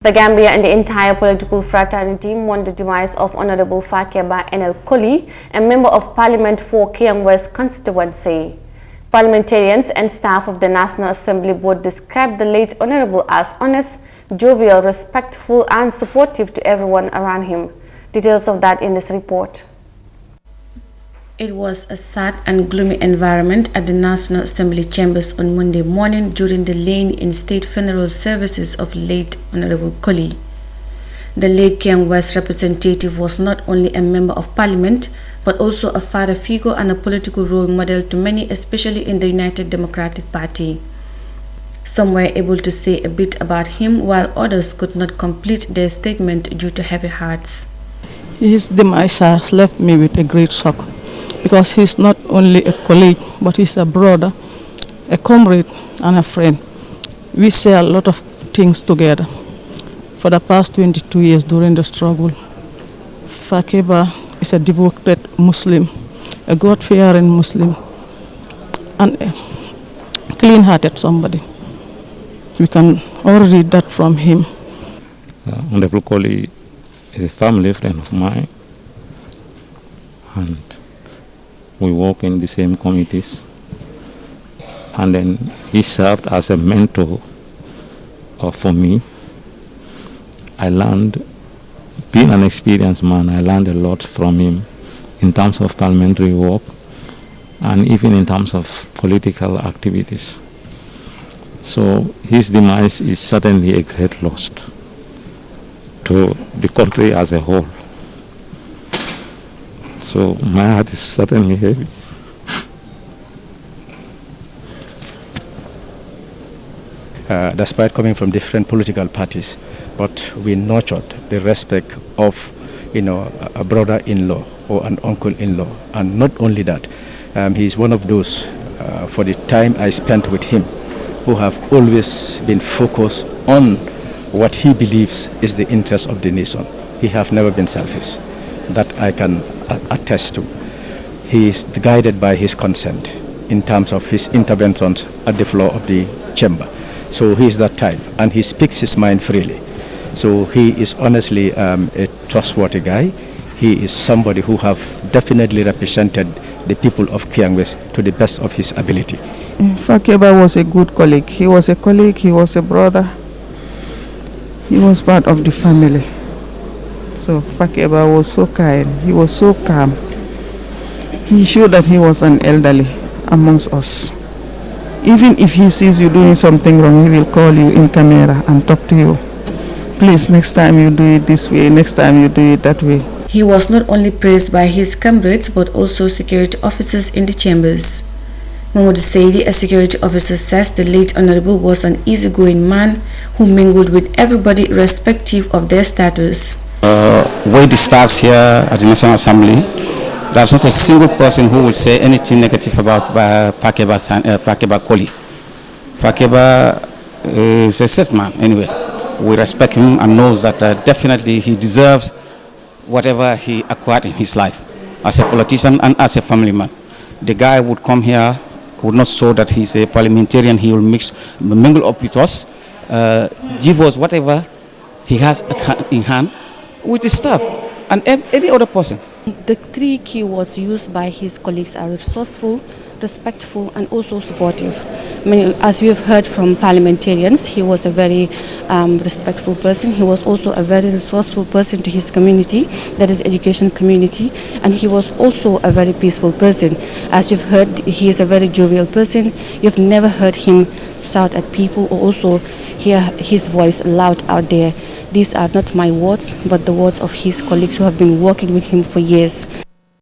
The Gambia and the entire political fraternity mourn the demise of Honorable Fabakebba and Colley, a member of Parliament for Kiang West constituency. Parliamentarians and staff of the National Assembly Board described the late Honorable as honest, jovial, respectful and supportive to everyone around him. Details of that in this report. It was a sad and gloomy environment at the National Assembly chambers on Monday morning during the laying in state funeral services of late Honorable Colley. The late Kiang West representative was not only a member of Parliament, but also a father figure and a political role model to many, especially in the United Democratic Party. Some were able to say a bit about him, while others could not complete their statement due to heavy hearts. His demise has left me with a great shock, because he's not only a colleague, but he's a brother, a comrade, and a friend. We share a lot of things together. For the past 22 years during the struggle, Fabakebba is a devoted Muslim, a God-fearing Muslim, and a clean-hearted somebody. We can all read that from him. Honorable Colley is a family friend of mine, and we work in the same committees, and then he served as a mentor for me. I learned, being an experienced man, I learned a lot from him in terms of parliamentary work and even in terms of political activities. So his demise is certainly a great loss to the country as a whole. So my heart is certainly heavy. Despite coming from different political parties, but we nurtured the respect of, a brother-in-law or an uncle-in-law. And not only that, he is one of those, for the time I spent with him, who have always been focused on what he believes is the interest of the nation. He have never been selfish. That I can attest to. He is guided by his consent in terms of his interventions at the floor of the chamber. So he is that type, and he speaks his mind freely. So he is honestly a trustworthy guy. He is somebody who have definitely represented the people of Kiang West to the best of his ability. Fabakebba was a good colleague. He was a colleague, he was a brother. He was part of the family. So Fabakebba was so kind, he was so calm. He showed that he was an elderly amongst us. Even if he sees you doing something wrong, he will call you in camera and talk to you. Please, next time you do it this way, next time you do it that way. He was not only praised by his comrades, but also security officers in the chambers. Mahmoud Saidi, a security officer, says the late Honorable was an easygoing man who mingled with everybody irrespective of their status. With the staffs here at the National Assembly, there's not a single person who will say anything negative about Fabakebba Colley. Fabakebba is a set man anyway. We respect him and knows that definitely he deserves whatever he acquired in his life as a politician and as a family man. The guy would come here, would not show that he's a parliamentarian. He will mingle up with us, give us whatever he has in hand with the staff and any other person. The three keywords used by his colleagues are resourceful, respectful and also supportive. I mean, as we have heard from parliamentarians, he was a very respectful person. He was also a very resourceful person to his community, that is education community, and he was also a very peaceful person. As you've heard, he is a very jovial person. You've never heard him shout at people or also hear his voice loud out there. These are not my words, but the words of his colleagues who have been working with him for years.